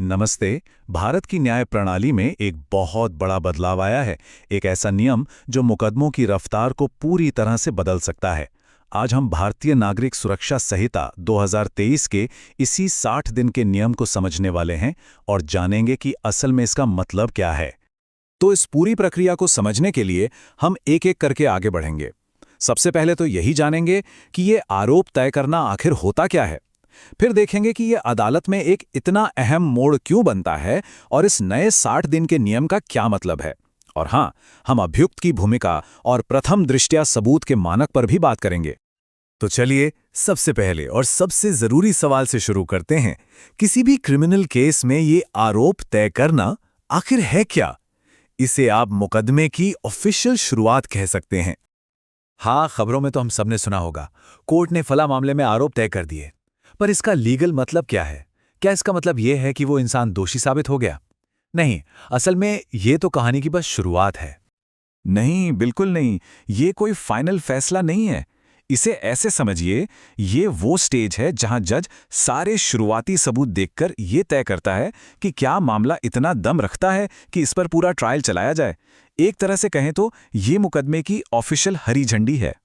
नमस्ते। भारत की न्याय प्रणाली में एक बहुत बड़ा बदलाव आया है। एक ऐसा नियम जो मुकदमों की रफ्तार को पूरी तरह से बदल सकता है। आज हम भारतीय नागरिक सुरक्षा संहिता 2023 के इसी 60 दिन के नियम को समझने वाले हैं और जानेंगे कि असल में इसका मतलब क्या है। तो इस पूरी प्रक्रिया को समझने के लिए हम एक-एक करके आगे बढ़ेंगे। सबसे पहले तो यही जानेंगे कि ये आरोप तय करना आखिर होता क्या है। फिर देखेंगे कि ये अदालत में एक इतना अहम मोड़ क्यों बनता है और इस नए 60 दिन के नियम का क्या मतलब है। और हाँ, हम अभियुक्त की भूमिका और प्रथम दृष्टया सबूत के मानक पर भी बात करेंगे। तो चलिए, सबसे पहले और सबसे जरूरी सवाल से शुरू करते हैं। किसी भी क्रिमिनल केस में ये आरोप तय करना आखिर है क्या? इसे आप मुकदमे की ऑफिशियल शुरुआत कह सकते हैं। हाँ, खबरों में तो हम सबने सुना होगा, कोर्ट ने फला मामले में आरोप तय कर दिए। पर इसका लीगल मतलब क्या है? क्या इसका मतलब यह है कि वो इंसान दोषी साबित हो गया? नहीं, असल में ये तो कहानी की बस शुरुआत है। नहीं, बिल्कुल नहीं। ये कोई फाइनल फैसला नहीं है। इसे ऐसे समझिए, ये वो स्टेज है जहां जज सारे शुरुआती सबूत देखकर ये तय करता है कि क्या मामला इतना दम रखता है कि इस पर पूरा ट्रायल चलाया जाए। एक तरह से कहें तो ये मुकदमे की ऑफिशियल हरी झंडी है।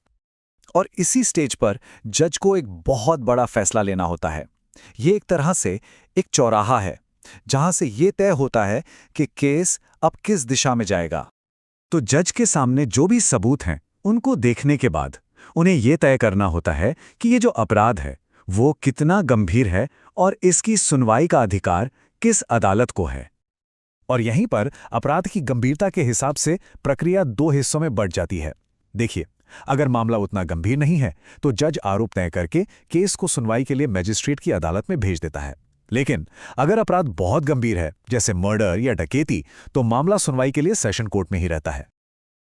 और इसी स्टेज पर जज को एक बहुत बड़ा फैसला लेना होता है। ये एक तरह से एक चौराहा है जहां से ये तय होता है कि केस अब किस दिशा में जाएगा। तो जज के सामने जो भी सबूत हैं, उनको देखने के बाद उन्हें यह तय करना होता है कि ये जो अपराध है वो कितना गंभीर है और इसकी सुनवाई का अधिकार किस अदालत को है। और यहीं पर अपराध की गंभीरता के हिसाब से प्रक्रिया दो हिस्सों में बढ़ जाती है। देखिए, अगर मामला उतना गंभीर नहीं है तो जज आरोप तय करके केस को सुनवाई के लिए मजिस्ट्रेट की अदालत में भेज देता है। लेकिन अगर अपराध बहुत गंभीर है, जैसे मर्डर या डकैती, तो मामला सुनवाई के लिए सेशन कोर्ट में ही रहता है।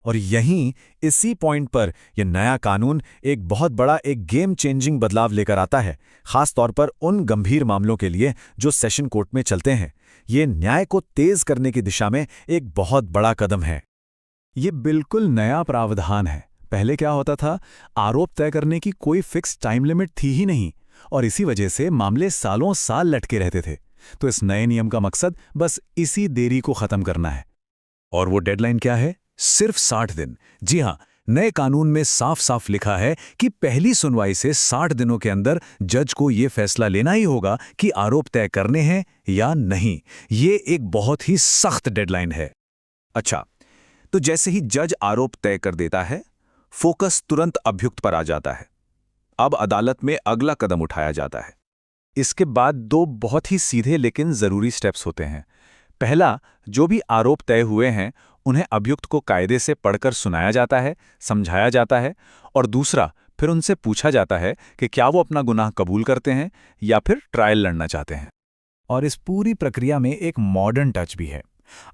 और यहीं इसी पॉइंट पर यह नया कानून एक बहुत बड़ा गेम चेंजिंग बदलाव लेकर आता है, खास तौर पर उन गंभीर मामलों के लिए जो सेशन कोर्ट में चलते हैं। ये न्याय को तेज करने की दिशा में एक बहुत बड़ा कदम है। ये बिल्कुल नया प्रावधान है। पहले क्या होता था, आरोप तय करने की कोई फिक्स टाइम लिमिट थी ही नहीं और इसी वजह से मामले सालों साल लटके रहते थे। तो इस नए नियम का मकसद बस इसी देरी को खत्म करना है। और वो डेडलाइन क्या है? सिर्फ 60 दिन। जी हां, नए कानून में साफ साफ लिखा है कि पहली सुनवाई से 60 दिनों के अंदर जज को यह फैसला लेना ही होगा कि आरोप तय करने हैं या नहीं। ये एक बहुत ही सख्त डेडलाइन है। अच्छा, तो जैसे ही जज आरोप तय कर देता है, फोकस तुरंत अभियुक्त पर आ जाता है। अब अदालत में अगला कदम उठाया जाता है। इसके बाद दो बहुत ही सीधे लेकिन जरूरी स्टेप्स होते हैं। पहला, जो भी आरोप तय हुए हैं उन्हें अभियुक्त को कायदे से पढ़कर सुनाया जाता है, समझाया जाता है। और दूसरा, फिर उनसे पूछा जाता है कि क्या वो अपना गुनाह कबूल करते हैं या फिर ट्रायल लड़ना चाहते हैं। और इस पूरी प्रक्रिया में एक मॉडर्न टच भी है।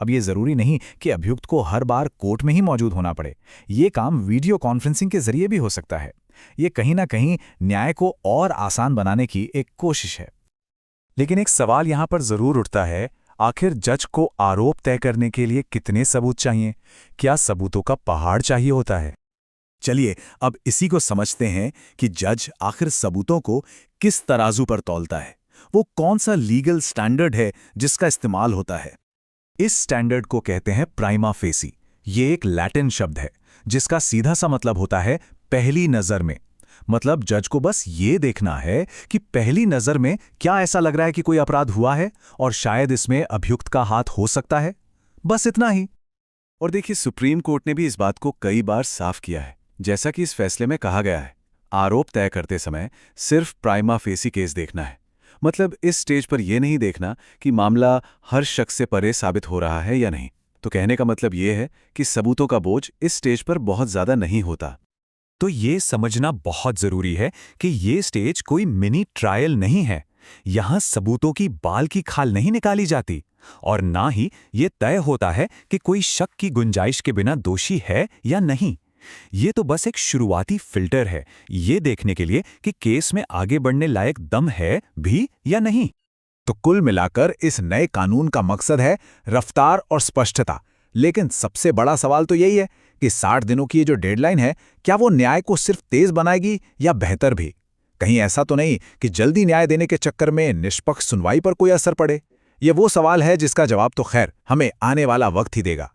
अब ये जरूरी नहीं कि अभियुक्त को हर बार कोर्ट में ही मौजूद होना पड़े। ये काम वीडियो कॉन्फ्रेंसिंग के जरिए भी हो सकता है। ये कहीं ना कहीं न्याय को और आसान बनाने की एक कोशिश है। लेकिन एक सवाल यहां पर जरूर उठता है, आखिर जज को आरोप तय करने के लिए कितने सबूत चाहिए? क्या सबूतों का पहाड़ चाहिए होता है? चलिए, अब इसी को समझते हैं कि जज आखिर सबूतों को किस तराजू पर तौलता है। वो कौन सा लीगल स्टैंडर्ड है जिसका इस्तेमाल होता है? इस स्टैंडर्ड को कहते हैं प्राइमा फेसी। ये एक लैटिन शब्द है जिसका सीधा सा मतलब होता है पहली नजर में। मतलब जज को बस ये देखना है कि पहली नजर में क्या ऐसा लग रहा है कि कोई अपराध हुआ है और शायद इसमें अभियुक्त का हाथ हो सकता है। बस इतना ही। और देखिए, सुप्रीम कोर्ट ने भी इस बात को कई बार साफ किया है। जैसा कि इस फैसले में कहा गया है, आरोप तय करते समय सिर्फ प्राइमा फेसी केस देखना है। मतलब इस स्टेज पर यह नहीं देखना कि मामला हर शख्स से परे साबित हो रहा है या नहीं। तो कहने का मतलब यह है कि सबूतों का बोझ इस स्टेज पर बहुत ज्यादा नहीं होता। तो ये समझना बहुत जरूरी है कि ये स्टेज कोई मिनी ट्रायल नहीं है। यहां सबूतों की बाल की खाल नहीं निकाली जाती और ना ही ये तय होता है कि कोई शक की गुंजाइश के बिना दोषी है या नहीं। ये तो बस एक शुरुआती फिल्टर है, ये देखने के लिए कि केस में आगे बढ़ने लायक दम है भी या नहीं। तो कुल मिलाकर इस नए कानून का मकसद है रफ्तार और स्पष्टता। लेकिन सबसे बड़ा सवाल तो यही है कि 60 दिनों की ये जो डेडलाइन है, क्या वो न्याय को सिर्फ तेज बनाएगी या बेहतर भी? कहीं ऐसा तो नहीं कि जल्दी न्याय देने के चक्कर में निष्पक्ष सुनवाई पर कोई असर पड़े? ये वो सवाल है जिसका जवाब तो खैर हमें आने वाला वक्त ही देगा।